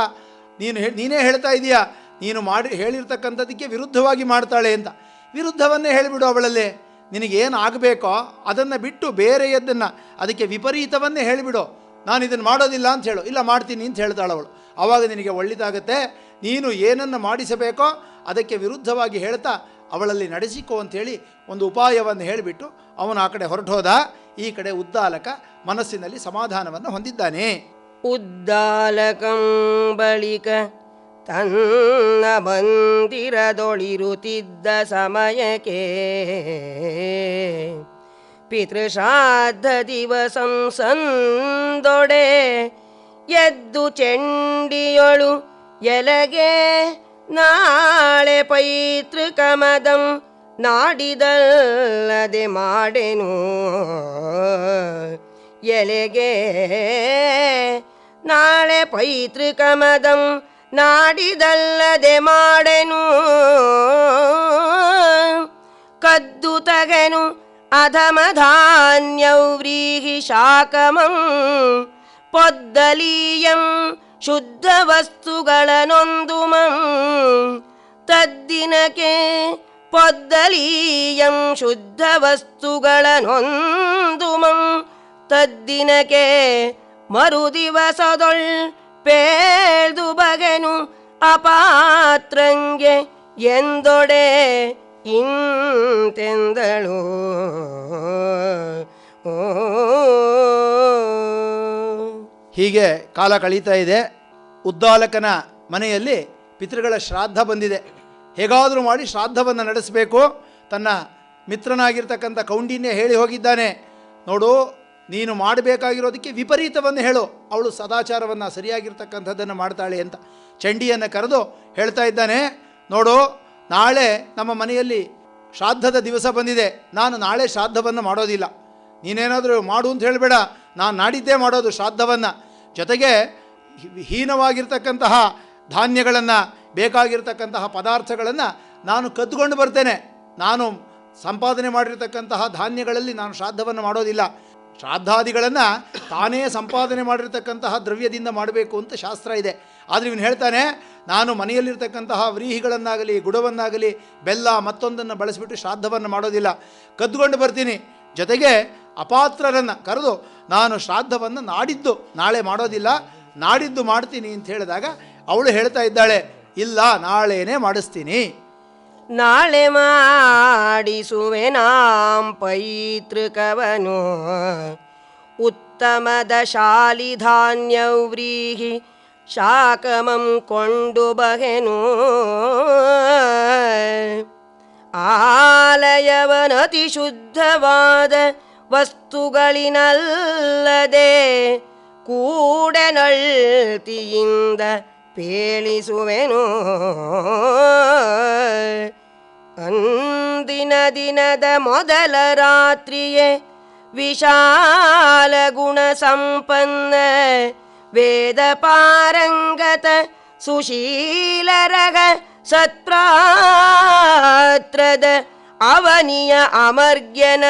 ನೀನೇ ಹೇಳ್ತಾ ಇದೀಯಾ, ನೀನು ಹೇಳಿರ್ತಕ್ಕಂಥದ್ದಕ್ಕೆ ವಿರುದ್ಧವಾಗಿ ಮಾಡ್ತಾಳೆ ಅಂತ. ವಿರುದ್ಧವನ್ನೇ ಹೇಳಿಬಿಡು ಅವಳಲ್ಲಿ, ನಿನಗೇನು ಆಗಬೇಕೋ ಅದನ್ನು ಬಿಟ್ಟು ಬೇರೆಯದ್ದನ್ನು, ಅದಕ್ಕೆ ವಿಪರೀತವನ್ನೇ ಹೇಳಿಬಿಡು. ನಾನು ಇದನ್ನು ಮಾಡೋದಿಲ್ಲ ಅಂತ ಹೇಳು, ಇಲ್ಲ ಮಾಡ್ತೀನಿ ಅಂತ ಹೇಳ್ತಾಳೆ ಅವಳು. ಆವಾಗ ನಿನಗೆ ಒಳ್ಳೆಯದಾಗತ್ತೆ. ನೀನು ಏನನ್ನು ಮಾಡಿಸಬೇಕೋ ಅದಕ್ಕೆ ವಿರುದ್ಧವಾಗಿ ಹೇಳ್ತಾ ಅವಳಲ್ಲಿ ನಡೆಸಿಕೋ ಅಂಥೇಳಿ ಒಂದು ಉಪಾಯವನ್ನು ಹೇಳಿಬಿಟ್ಟು ಅವನು ಆ ಕಡೆ ಹೊರಟೋದ. ಈ ಕಡೆ ಉದ್ದಾಲಕ ಮನಸ್ಸಿನಲ್ಲಿ ಸಮಾಧಾನವನ್ನು ಹೊಂದಿದ್ದಾನೆ. ಉದ್ದಾಲಕಂ ಬಳಿಕ ತನ್ನ ಮಂದಿರದೊಳಿರುತ್ತಿದ್ದ ಸಮಯಕ್ಕೆ ಪಿತೃಶ್ರಾದ್ದ ದಿವಸಂ ಸಂದೊಡೆ ಎದ್ದು ಚಂಡಿಯೊಳು ಎಲಗೆ ನಾಳೆ ಪೈತೃಕಮದಂ ನಾಡಿದಲ್ಲದೆ ಮಾಡೆನು ಎಲೆಗೆ ನಾಳೆ ಪೈತೃಕಮದಂ ನಾಡಿದಲ್ಲದೆ ಮಾಡೆನು ಕದ್ದು ತಗೆನು ಅಧಮಧಾನ್ಯವ್ರೀಹಿ ಶಾಕಮಂ ಪೊದ್ದಲೀಯಂ ಶುದ್ಧ ವಸ್ತುಗಳನೊಂದುಮಂ ತದ್ದಿನಕ್ಕೆ ಪೊದ್ದಲೀಯಂ ಶುದ್ಧ ವಸ್ತುಗಳನೊಂದುಮಂ ತದ್ದಿನಕ್ಕೆ ಮರುದಿವಸದೊಳ್ ಪೇಳ್ದು ಬಗೆನು ಅಪಾತ್ರಂಗೆ ಎಂದೊಡೆ ಇಂತೆಂದಳು. ಹೀಗೆ ಕಾಲ ಕಳೀತಾ ಇದೆ. ಉದ್ದಾಲಕನ ಮನೆಯಲ್ಲಿ ಪಿತೃಗಳ ಶ್ರಾದ್ದ ಬಂದಿದೆ. ಹೇಗಾದರೂ ಮಾಡಿ ಶ್ರಾದ್ದವನ್ನು ನಡೆಸಬೇಕು. ತನ್ನ ಮಿತ್ರನಾಗಿರ್ತಕ್ಕಂಥ ಕೌಂಡಿನ್ಯ ಹೇಳಿ ಹೋಗಿದ್ದಾನೆ, ನೋಡು, ನೀನು ಮಾಡಬೇಕಾಗಿರೋದಕ್ಕೆ ವಿಪರೀತವನ್ನು ಹೇಳು, ಅವಳು ಸದಾಚಾರವನ್ನು ಸರಿಯಾಗಿರ್ತಕ್ಕಂಥದ್ದನ್ನು ಮಾಡ್ತಾಳೆ ಅಂತ ಚಂಡಿಯನ್ನು ಕರೆದು ಹೇಳ್ತಾ ಇದ್ದಾನೆ. ನೋಡು, ನಾಳೆ ನಮ್ಮ ಮನೆಯಲ್ಲಿ ಶ್ರಾದ್ದದ ದಿವಸ ಬಂದಿದೆ, ನಾನು ನಾಳೆ ಶ್ರಾದ್ದವನ್ನು ಮಾಡೋದಿಲ್ಲ, ನೀನೇನಾದರೂ ಮಾಡು ಅಂತ ಹೇಳಬೇಡ, ನಾನು ನಾಡಿದ್ದೇ ಮಾಡೋದು ಶ್ರಾದ್ದವನ್ನು. ಜೊತೆಗೆ ಹೀನವಾಗಿರ್ತಕ್ಕಂತಹ ಧಾನ್ಯಗಳನ್ನು, ಬೇಕಾಗಿರ್ತಕ್ಕಂತಹ ಪದಾರ್ಥಗಳನ್ನು ನಾನು ಕದ್ದುಕೊಂಡು ಬರ್ತೇನೆ. ನಾನು ಸಂಪಾದನೆ ಮಾಡಿರ್ತಕ್ಕಂತಹ ಧಾನ್ಯಗಳಲ್ಲಿ ನಾನು ಶ್ರಾದ್ದವನ್ನು ಮಾಡೋದಿಲ್ಲ. ಶ್ರಾದ್ದಾದಿಗಳನ್ನು ತಾನೇ ಸಂಪಾದನೆ ಮಾಡಿರ್ತಕ್ಕಂತಹ ದ್ರವ್ಯದಿಂದ ಮಾಡಬೇಕು ಅಂತ ಶಾಸ್ತ್ರ ಇದೆ. ಆದರೆ ಇವನು ಹೇಳ್ತಾನೆ, ನಾನು ಮನೆಯಲ್ಲಿರ್ತಕ್ಕಂತಹ ವ್ರೀಹಿಗಳನ್ನಾಗಲಿ ಗುಡವನ್ನಾಗಲಿ ಬೆಲ್ಲ ಮತ್ತೊಂದನ್ನು ಬಳಸಿಬಿಟ್ಟು ಶ್ರಾದ್ದವನ್ನು ಮಾಡೋದಿಲ್ಲ, ಕದ್ದುಕೊಂಡು ಬರ್ತೀನಿ. ಜೊತೆಗೆ ಅಪಾತ್ರರನ್ನು ಕರೆದು ನಾನು ಶ್ರಾದ್ದವನ್ನು ನಾಳೆ ಮಾಡೋದಿಲ್ಲ, ನಾಡಿದ್ದು ಮಾಡ್ತೀನಿ ಅಂತ ಹೇಳಿದಾಗ ಅವಳು ಹೇಳ್ತಾ ಇದ್ದಾಳೆ, ಇಲ್ಲ ನಾಳೆನೇ ಮಾಡಿಸ್ತೀನಿ. ನಾಳೆ ಮಾಡಿಸುವೆನಾಂ ಪೈತೃಕವನು ಉತ್ತಮದ ಶಾಲಿಧಾನ್ಯವ್ರೀಹಿ ಶಾಕಮಂ ಕೊಂಡು ಬಗೆನು ಆಲಯವನತಿ ಶುದ್ಧವಾದ ವಸ್ತುಗಳಿನಲ್ಲದೆ ಕೂಡನಳ್ತಿಯಿಂದ ಪೇಳಿಸುವೆನು ಅಂದಿನ ದಿನದ ಮೊದಲ ರಾತ್ರಿಯೇ ವಿಶಾಲ ಗುಣ ಸಂಪನ್ನ ವೇದ ಪಾರಂಗತ ಸುಶೀಲರಗ ಸತ್ಪ್ರಾತ್ರದ ಅವನಿಯ ಅಮರ್ಗ್ಯನ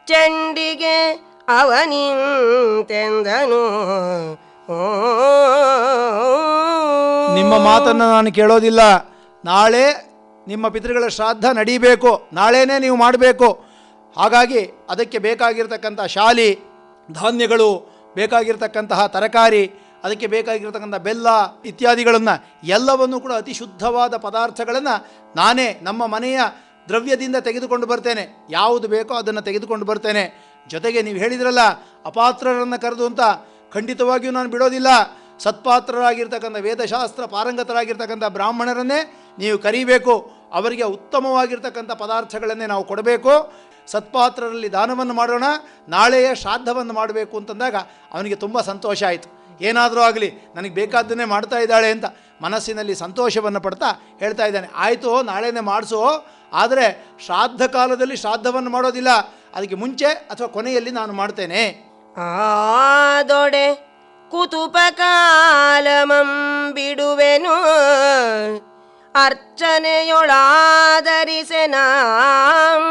ಚಂಡಿಗೆ ಅವನಿಂತೆಂದನು. ನಿಮ್ಮ ಮಾತನ್ನು ನಾನು ಕೇಳೋದಿಲ್ಲ. ನಾಳೆ ನಿಮ್ಮ ಪಿತೃಗಳ ಶ್ರಾದ್ದ ನಡೀಬೇಕು, ನಾಳೆನೇ ನೀವು ಮಾಡಬೇಕು. ಹಾಗಾಗಿ ಅದಕ್ಕೆ ಬೇಕಾಗಿರ್ತಕ್ಕಂಥ ಶಾಲಿ ಧಾನ್ಯಗಳು, ಬೇಕಾಗಿರ್ತಕ್ಕಂತಹ ತರಕಾರಿ, ಅದಕ್ಕೆ ಬೇಕಾಗಿರ್ತಕ್ಕಂಥ ಬೆಲ್ಲ ಇತ್ಯಾದಿಗಳನ್ನು ಎಲ್ಲವನ್ನು ಕೂಡ ಅತಿ ಶುದ್ಧವಾದ ಪದಾರ್ಥಗಳನ್ನು ನಾನೇ ನಮ್ಮ ಮನೆಯ ದ್ರವ್ಯದಿಂದ ತೆಗೆದುಕೊಂಡು ಬರ್ತೇನೆ. ಯಾವುದು ಬೇಕೋ ಅದನ್ನು ತೆಗೆದುಕೊಂಡು ಬರ್ತೇನೆ. ಜೊತೆಗೆ ನೀವು ಹೇಳಿದ್ರಲ್ಲ ಅಪಾತ್ರರನ್ನು ಕರೆದು ಅಂತ, ಖಂಡಿತವಾಗಿಯೂ ನಾನು ಬಿಡೋದಿಲ್ಲ. ಸತ್ಪಾತ್ರರಾಗಿರ್ತಕ್ಕಂಥ ವೇದಶಾಸ್ತ್ರ ಪಾರಂಗತರಾಗಿರ್ತಕ್ಕಂಥ ಬ್ರಾಹ್ಮಣರನ್ನೇ ನೀವು ಕರೀಬೇಕು. ಅವರಿಗೆ ಉತ್ತಮವಾಗಿರ್ತಕ್ಕಂಥ ಪದಾರ್ಥಗಳನ್ನೇ ನಾವು ಕೊಡಬೇಕು. ಸತ್ಪಾತ್ರರಲ್ಲಿ ದಾನವನ್ನು ಮಾಡೋಣ, ನಾಳೆಯ ಶ್ರಾದ್ದವನ್ನು ಮಾಡಬೇಕು ಅಂತಂದಾಗ ಅವನಿಗೆ ತುಂಬ ಸಂತೋಷ ಆಯಿತು. ಏನಾದರೂ ಆಗಲಿ ನನಗೆ ಬೇಕಾದ್ದನ್ನೇ ಮಾಡ್ತಾ ಇದ್ದಾಳೆ ಅಂತ ಮನಸ್ಸಿನಲ್ಲಿ ಸಂತೋಷವನ್ನು ಪಡ್ತಾ ಹೇಳ್ತಾ ಇದ್ದಾನೆ. ಆಯಿತು, ನಾಳೆನೇ ಮಾಡಿಸು, ಆದರೆ ಶ್ರಾದ್ದ ಕಾಲದಲ್ಲಿ ಶ್ರಾದ್ದವನ್ನು ಮಾಡೋದಿಲ್ಲ, ಅದಕ್ಕೆ ಮುಂಚೆ ಅಥವಾ ಕೊನೆಯಲ್ಲಿ ನಾನು ಮಾಡ್ತೇನೆ. ಆದೊಡೆ ಕುತುಪಕಾಲಮಂ ಬಿಡುವೆನು ಅರ್ಚನೆಯೊಳಾದರಿಸೆನಾಂ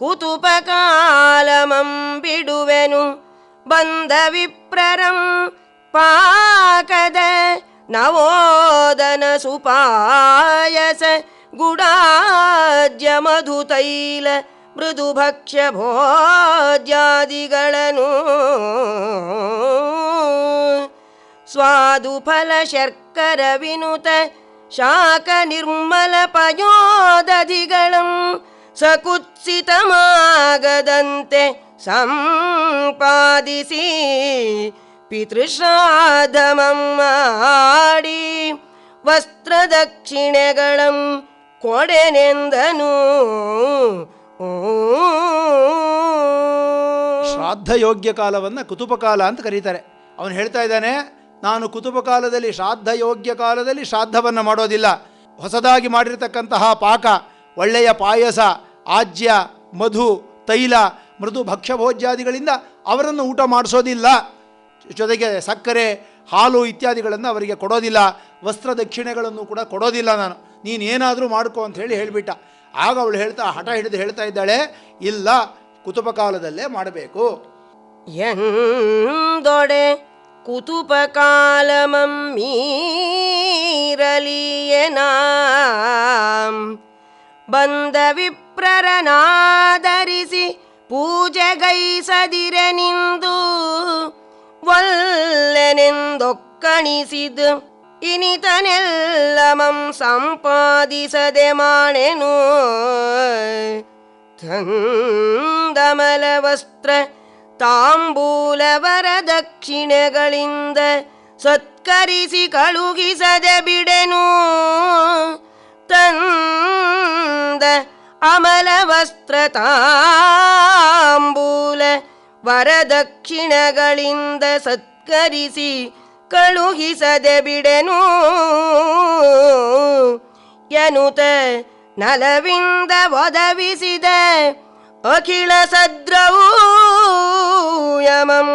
ಕುತುಪಕಾಲಮಂ ಬಿಡುವೆನು ಬಂಧ ವಿಪ್ರರಂ ಪಾಕದ ನವೋದನ ಸುಪಾಯಸ ಗುಡಾಜ್ಯ ಮಧುತೈಲ ಮೃದು ಭಕ್ಷ್ಯ ಭೋಜ್ಯಾದಿಗಳನ್ನು ಸ್ವಾದು ಫಲ ಶರ್ಕರ ವಿನುತ ಶಾಕ ನಿರ್ಮಲ ಪಯೋದಧಿಗಳಂ ಸಕುತ್ಸಿತಮಾಗದಂತೆ ಸಂಪಾದಿಸಿ ಪಿತೃಶ್ರಾದ್ದಮಂ ಮಾಡಿ ವಸ್ತ್ರದಕ್ಷಿಣೆಗಳಂ ಕೊಡೆನೆಂದನು. ಶ್ರಾದ್ದ ಯೋಗ್ಯ ಕಾಲವನ್ನು ಕುತುಪಕಾಲ ಅಂತ ಕರೀತಾರೆ. ಅವನು ಹೇಳ್ತಾ ಇದ್ದಾನೆ, ನಾನು ಕುತುಪಕಾಲದಲ್ಲಿ ಶ್ರಾದ್ದ ಯೋಗ್ಯ ಕಾಲದಲ್ಲಿ ಶ್ರಾದ್ದವನ್ನು ಮಾಡೋದಿಲ್ಲ. ಹೊಸದಾಗಿ ಮಾಡಿರ್ತಕ್ಕಂತಹ ಪಾಕ, ಒಳ್ಳೆಯ ಪಾಯಸ, ಆಜ್ಯ, ಮಧು, ತೈಲ, ಮೃದು ಭಕ್ಷ್ಯಭೋಜ್ಯಾದಿಗಳಿಂದ ಅವರನ್ನು ಊಟ ಮಾಡಿಸೋದಿಲ್ಲ. ಜೊತೆಗೆ ಸಕ್ಕರೆ, ಹಾಲು ಇತ್ಯಾದಿಗಳನ್ನು ಅವರಿಗೆ ಕೊಡೋದಿಲ್ಲ. ವಸ್ತ್ರ ದಕ್ಷಿಣೆಗಳನ್ನು ಕೂಡ ಕೊಡೋದಿಲ್ಲ ನಾನು, ನೀನೇನಾದರೂ ಮಾಡ್ಕೋ ಅಂತ ಹೇಳಿಬಿಟ್ಟ. ಆಗ ಅವಳು ಹಠ ಹಿಡಿದು ಹೇಳ್ತಾ ಇದ್ದಾಳೆ, ಇಲ್ಲ, ಕುತುಪಕಾಲದಲ್ಲೇ ಮಾಡಬೇಕು. ಎಂದೊಡೆ ಕುತುಪಕಾಲಮಂ ಮೀರಲಿಯನಾಂ ಬಂದ ವಿಪ್ರರನಾದರಿಸಿ ಪೂಜೆಗೈಸದಿರೆನಿಂದು ಒಲ್ಲೆನೆಂದೊಕ್ಕಣಿಸಿದ್ ಇನಿತನೆಲ್ಲಮಂ ಸಂಪಾದಿಸದೆ ಮಾಣೆನು ತಂದಮಲ ವಸ್ತ್ರ ತಾಂಬೂಲ ವರದಕ್ಷಿಣೆಗಳಿಂದ ಸತ್ಕರಿಸಿ ಕಳುಹಿಸದೆ ಬಿಡೆನು ತಂದ ಅಮಲ ವಸ್ತ್ರ ತಾಂಬೂಲ ವರದಕ್ಷಿಣೆಗಳಿಂದ ಸತ್ಕರಿಸಿ ಕಳುಹಿಸದೆ ಬಿಡೆನು ಎನುತ ನಲವಿಂದ ಒದವಿಸಿದ ಅಖಿಲ ಸದ್ರವೂ ಯಮಂ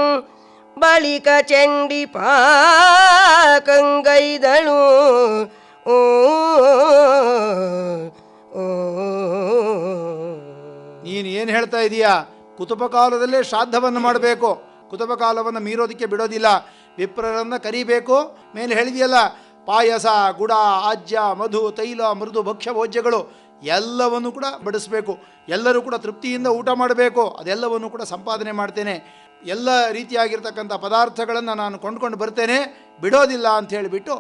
ಬಳಿಕ ಚಂಡಿ ಪಾಕಂಗೈದಳು. ನೀನು ಏನು ಹೇಳ್ತಾ ಇದೀಯಾ? ಕುತುಪಕಾಲದಲ್ಲೇ ಶ್ರಾದ್ದವನ್ನು ಮಾಡಬೇಕು, ಕುತುಪಕಾಲವನ್ನು ಮೀರೋದಕ್ಕೆ ಬಿಡೋದಿಲ್ಲ. ವಿಪ್ರರನ್ನು ಕರಿಬೇಕು. ಮೇಲೆ ಹೇಳಿದೆಯಲ್ಲ, ಪಾಯಸ, ಗುಡ, ಆಜ್ಯ, ಮಧು, ತೈಲ, ಮೃದು ಭಕ್ಷ್ಯ ಭೋಜ್ಯಗಳು ಎಲ್ಲವನ್ನು ಕೂಡ ಬಡಿಸಬೇಕು. ಎಲ್ಲರೂ ಕೂಡ ತೃಪ್ತಿಯಿಂದ ಊಟ ಮಾಡಬೇಕು. ಅದೆಲ್ಲವನ್ನು ಕೂಡ ಸಂಪಾದನೆ ಮಾಡ್ತೇನೆ. ಎಲ್ಲ ರೀತಿಯಾಗಿರ್ತಕ್ಕಂಥ ಪದಾರ್ಥಗಳನ್ನು ನಾನು ಕೊಂಡ್ಕೊಂಡು ಬರ್ತೇನೆ, ಬಿಡೋದಿಲ್ಲ ಅಂತ ಹೇಳಿಬಿಟ್ಟು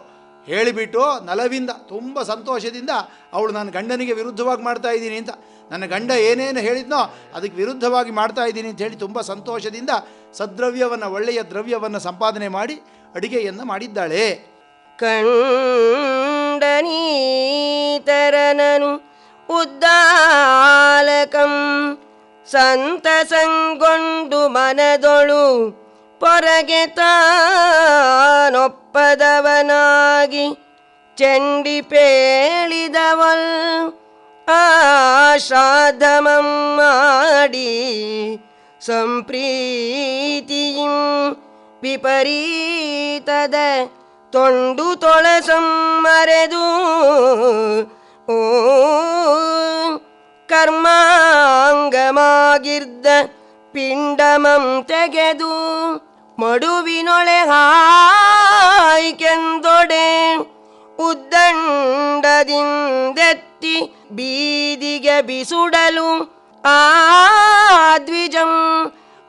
ಹೇಳಿಬಿಟ್ಟು ನಲವಿಂದ ತುಂಬ ಸಂತೋಷದಿಂದ ಅವಳು ನನ್ನ ಗಂಡನಿಗೆ ವಿರುದ್ಧವಾಗಿ ಮಾಡ್ತಾ ಇದ್ದೀನಿ ಅಂತ, ನನ್ನ ಗಂಡ ಏನೇನು ಹೇಳಿದ್ನೋ ಅದಕ್ಕೆ ವಿರುದ್ಧವಾಗಿ ಮಾಡ್ತಾ ಇದ್ದೀನಿ ಅಂತ ಹೇಳಿ ತುಂಬ ಸಂತೋಷದಿಂದ ಸದ್ದ್ರವ್ಯವನ್ನು, ಒಳ್ಳೆಯ ದ್ರವ್ಯವನ್ನು ಸಂಪಾದನೆ ಮಾಡಿ ಅಡಿಗೆಯನ್ನು ಮಾಡಿದ್ದಾಳೆ. ಕಂಡನೀತರನನು ಉದ್ದಾಲಕಂ ಸಂತಸಂಗೊಂಡು ಮನದೊಳು ಪೊರಗೆ ತಾನೊಪ್ಪದವನಾಗಿ ಚಂಡಿ ಪೇಳಿದವಲ್ ಆ ಶ್ರಾದ್ದಮಂ ಮಾಡಿ ಸಂಪ್ರೀತಿಯಿಂ ವಿಪರೀತದ ತೊಂಡು ತೊಳಸಂ ಮರೆದು ಕರ್ಮಾಂಗಮಾಗಿರ್ದ ಪಿಂಡಮಂ ತೆಗೆದು ಮಡುವಿನೊಳೆ ಹಾಯ್ಕೆಂದೊಡೆ ಉದ್ದಂಡದಿಂದೆತ್ತಿ ಬೀದಿಗೆ ಬಿಸುಡಲು ಆ ದ್ವಿಜಂ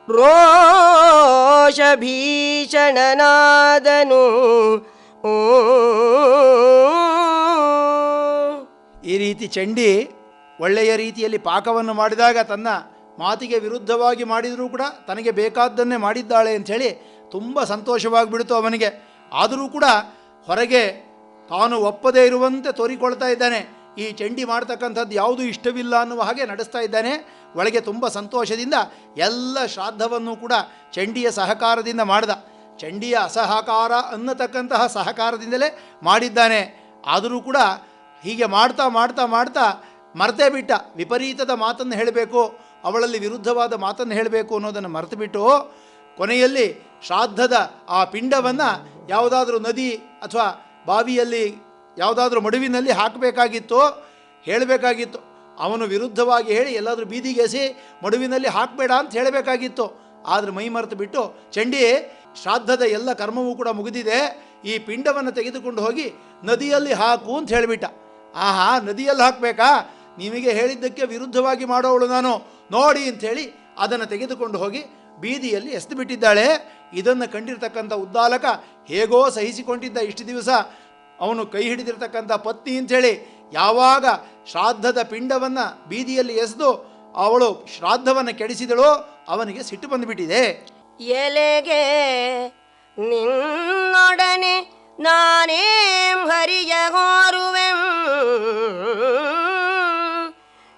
ರೋಷ ಭೀಷಣನಾದನು. ಈ ರೀತಿ ಚಂಡಿ ಒಳ್ಳೆಯ ರೀತಿಯಲ್ಲಿ ಪಾಕವನ್ನು ಮಾಡಿದಾಗ ತನ್ನ ಮಾತಿಗೆ ವಿರುದ್ಧವಾಗಿ ಮಾಡಿದರೂ ಕೂಡ ತನಗೆ ಬೇಕಾದ್ದನ್ನೇ ಮಾಡಿದ್ದಾಳೆ ಅಂಥೇಳಿ ತುಂಬ ಸಂತೋಷವಾಗಿಬಿಡ್ತು ಅವನಿಗೆ. ಆದರೂ ಕೂಡ ಹೊರಗೆ ತಾನು ಒಪ್ಪದೇ ಇರುವಂತೆ ತೋರಿಕೊಳ್ತಾ ಇದ್ದಾನೆ. ಈ ಚಂಡಿ ಮಾಡ್ತಕ್ಕಂಥದ್ದು ಯಾವುದೂ ಇಷ್ಟವಿಲ್ಲ ಅನ್ನುವ ಹಾಗೆ ನಡೆಸ್ತಾ ಇದ್ದಾನೆ. ಒಳಗೆ ತುಂಬ ಸಂತೋಷದಿಂದ ಎಲ್ಲ ಶ್ರಾದ್ದವನ್ನು ಕೂಡ ಚಂಡಿಯ ಸಹಕಾರದಿಂದ ಮಾಡ್ದ. ಚಂಡಿಯ ಅಸಹಕಾರ ಅನ್ನತಕ್ಕಂತಹ ಸಹಕಾರದಿಂದಲೇ ಮಾಡಿದ್ದಾನೆ. ಆದರೂ ಕೂಡ ಹೀಗೆ ಮಾಡ್ತಾ ಮಾಡ್ತಾ ಮಾಡ್ತಾ ಮರ್ತೇ ಬಿಟ್ಟ. ವಿಪರೀತದ ಮಾತನ್ನು ಹೇಳಬೇಕು, ಅವಳಲ್ಲಿ ವಿರುದ್ಧವಾದ ಮಾತನ್ನು ಹೇಳಬೇಕು ಅನ್ನೋದನ್ನು ಮರೆತು ಬಿಟ್ಟು ಕೊನೆಯಲ್ಲಿ ಶ್ರಾದ್ದದ ಆ ಪಿಂಡವನ್ನು ಯಾವುದಾದ್ರೂ ನದಿ ಅಥವಾ ಬಾವಿಯಲ್ಲಿ ಯಾವುದಾದ್ರೂ ಮಡುವಿನಲ್ಲಿ ಹಾಕಬೇಕಾಗಿತ್ತು, ಹೇಳಬೇಕಾಗಿತ್ತು. ಅವನು ವಿರುದ್ಧವಾಗಿ ಹೇಳಿ ಎಲ್ಲಾದರೂ ಬೀದಿಗೆಸಿ ಮಡುವಿನಲ್ಲಿ ಹಾಕಬೇಡ ಅಂತ ಹೇಳಬೇಕಾಗಿತ್ತು. ಆದರೆ ಮೈ ಮರೆತು ಬಿಟ್ಟು ಚಂಡಿ ಶ್ರಾದ್ದದ ಎಲ್ಲ ಕರ್ಮವೂ ಕೂಡ ಮುಗಿದಿದೆ, ಈ ಪಿಂಡವನ್ನು ತೆಗೆದುಕೊಂಡು ಹೋಗಿ ನದಿಯಲ್ಲಿ ಹಾಕು ಅಂತ ಹೇಳಿಬಿಟ್ಟ. ಆಹಾ, ನದಿಯಲ್ಲಿ ಹಾಕಬೇಕಾ? ನಿಮಗೆ ಹೇಳಿದ್ದಕ್ಕೆ ವಿರುದ್ಧವಾಗಿ ಮಾಡೋವಳು ನಾನು, ನೋಡಿ ಅಂಥೇಳಿ ಅದನ್ನು ತೆಗೆದುಕೊಂಡು ಹೋಗಿ ಬೀದಿಯಲ್ಲಿ ಎಸೆದು ಬಿಟ್ಟಿದ್ದಾಳೆ. ಇದನ್ನು ಕಂಡಿರ್ತಕ್ಕಂಥ ಉದ್ದಾಲಕ ಹೇಗೋ ಸಹಿಸಿಕೊಂಡಿದ್ದ ಇಷ್ಟು ದಿವಸ ಅವನು ಕೈ ಹಿಡಿದಿರ್ತಕ್ಕಂಥ ಪತ್ನಿ ಅಂಥೇಳಿ ಯಾವಾಗ ಶ್ರಾದ್ದದ ಪಿಂಡವನ್ನು ಬೀದಿಯಲ್ಲಿ ಎಸೆದು ಅವಳು ಶ್ರಾದ್ದವನ್ನು ಕೆಡಿಸಿದಳೋ ಅವನಿಗೆ ಸಿಟ್ಟು ಬಂದುಬಿಟ್ಟಿದೆ. ಎಲೆಗೆ ನಿನ್ನೊಡನೆ ನಾನೇಂ ಹರಿಯ ಹೋರುವೆಂ,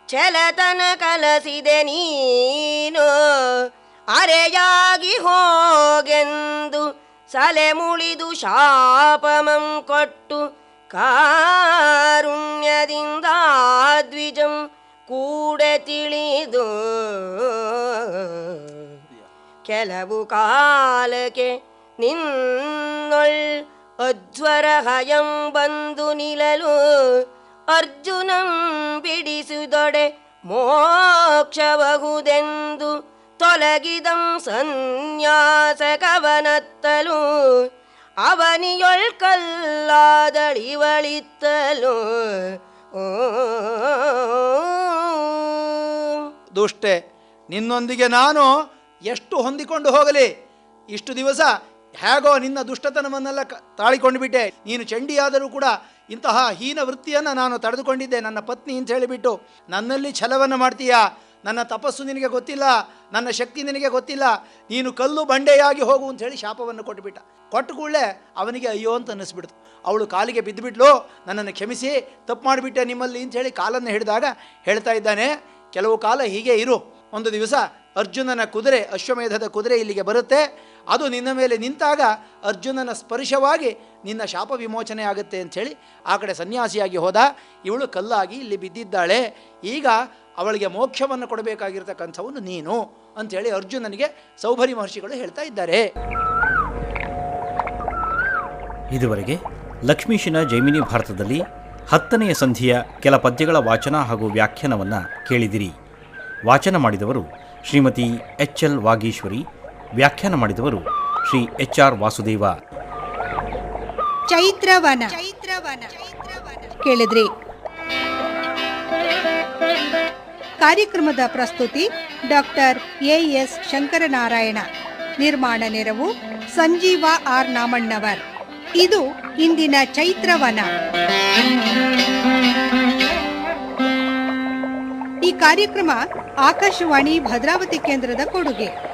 ಛಲತನ ಕಲಸಿದೆ ನೀನು ಅರೆಯಾಗಿ ಹೋಗೆಂದು ಸಲೆ ಮುಳಿದು ಶಾಪಮಂ ಕೊಟ್ಟು ಕಾರುಣ್ಯದಿಂದ ದ್ವಿಜಂ ಕೂಡ ತಿಳಿದು ಕೆಲವು ಕಾಲಕ್ಕೆ ನಿನ್ನೊಳ್ ಅಧ್ವರ ಹಯಂ ಬಂದು ನಿಲಲು ಅರ್ಜುನಂ ಬಿಡಿಸುದೊಡೆ ಮೋಕ್ಷಬಹುದೆಂದು ತೊಲಗಿದಂ ಸನ್ಯಾಸ ಕವನತ್ತಲು ಅವನಿಯೊಳ್ ಕಲ್ಲಾದಳಿವಳಿತ್ತಲು. ದುಷ್ಟೆ, ನಿನ್ನೊಂದಿಗೆ ನಾನು ಎಷ್ಟು ಹೊಂದಿಕೊಂಡು ಹೋಗಲಿ? ಇಷ್ಟು ದಿವಸ ಹೇಗೋ ನಿನ್ನ ದುಷ್ಟತನವನ್ನೆಲ್ಲ ತಾಳಿಕೊಂಡು ಬಿಟ್ಟೆ. ನೀನು ಚಂಡಿಯಾದರೂ ಕೂಡ ಇಂತಹ ಹೀನ ವೃತ್ತಿಯನ್ನು ನಾನು ತಡೆದುಕೊಂಡಿದ್ದೆ, ನನ್ನ ಪತ್ನಿ ಅಂತ ಹೇಳಿಬಿಟ್ಟು ನನ್ನಲ್ಲಿ ಛಲವನ್ನು ಮಾಡ್ತೀಯಾ? ನನ್ನ ತಪಸ್ಸು ನಿನಗೆ ಗೊತ್ತಿಲ್ಲ, ನನ್ನ ಶಕ್ತಿ ನಿನಗೆ ಗೊತ್ತಿಲ್ಲ, ನೀನು ಕಲ್ಲು ಬಂಡೆಯಾಗಿ ಹೋಗು ಅಂತ ಹೇಳಿ ಶಾಪವನ್ನು ಕೊಟ್ಟುಬಿಟ್ಟ. ಕೊಟ್ಟು ಕೂಡಲೇ ಅವನಿಗೆ ಅಯ್ಯೋ ಅಂತ ಅನ್ನಿಸ್ಬಿಡ್ತು. ಅವಳು ಕಾಲಿಗೆ ಬಿದ್ದುಬಿಟ್ಲು, ನನ್ನನ್ನು ಕ್ಷಮಿಸಿ, ತಪ್ಪು ಮಾಡಿಬಿಟ್ಟೆ ನಿಮ್ಮಲ್ಲಿ ಅಂತ ಹೇಳಿ ಕಾಲನ್ನು ಹಿಡಿದಾಗ ಹೇಳ್ತಾ ಇದ್ದಾನೆ, ಕೆಲವು ಕಾಲ ಹೀಗೆ ಇರು, ಒಂದು ದಿವಸ ಅರ್ಜುನನ ಕುದುರೆ, ಅಶ್ವಮೇಧದ ಕುದುರೆ ಇಲ್ಲಿಗೆ ಬರುತ್ತೆ, ಅದು ನಿನ್ನ ಮೇಲೆ ನಿಂತಾಗ ಅರ್ಜುನನ ಸ್ಪರ್ಶವಾಗಿ ನಿನ್ನ ಶಾಪ ವಿಮೋಚನೆ ಆಗುತ್ತೆ ಅಂಥೇಳಿ ಆ ಕಡೆ ಸನ್ಯಾಸಿಯಾಗಿ ಹೋದ. ಇವಳು ಕಲ್ಲಾಗಿ ಇಲ್ಲಿ ಬಿದ್ದಿದ್ದಾಳೆ, ಈಗ ಅವಳಿಗೆ ಮೋಕ್ಷವನ್ನು ಕೊಡಬೇಕಾಗಿರ್ತಕ್ಕಂಥವನು ನೀನು ಅಂಥೇಳಿ ಅರ್ಜುನನಿಗೆ ಸೌಭರಿ ಮಹರ್ಷಿಗಳು ಹೇಳ್ತಾ ಇದ್ದಾರೆ. ಇದುವರೆಗೆ ಲಕ್ಷ್ಮೀಶನ ಜೈಮಿನಿ ಭಾರತದಲ್ಲಿ 10ನೆಯ ಸಂಧಿಯ ಕೆಲ ಪದ್ಯಗಳ ವಾಚನ ಹಾಗೂ ವ್ಯಾಖ್ಯಾನವನ್ನು ಕೇಳಿದಿರಿ. ವಾಚನ ಮಾಡಿದವರು ಶ್ರೀಮತಿ ಎಚ್.ಎಲ್. ವಾಗೀಶ್ವರಿ, ವ್ಯಾಖ್ಯಾನ ಮಾಡಿದವರು ಶ್ರೀ ಎಚ್.ಆರ್. ವಾಸುದೇವ. ಚೈತ್ರವನ ಕೇಳಿದ್ರಿ. ಕಾರ್ಯಕ್ರಮದ ಪ್ರಸ್ತುತಿ ಡಾಕ್ಟರ್ ಎ.ಎಸ್. ಶಂಕರನಾರಾಯಣ. ನಿರ್ಮಾಣ ನೆರವು ಸಂಜೀವ ಆರ್ ನಾಮಣ್ಣವರ್. ಇದು ಇಂದಿನ ಚೈತ್ರವನ. ಈ ಕಾರ್ಯಕ್ರಮ ಆಕಾಶವಾಣಿ ಭದ್ರಾವತಿ ಕೇಂದ್ರದ ಕೊಡುಗೆ.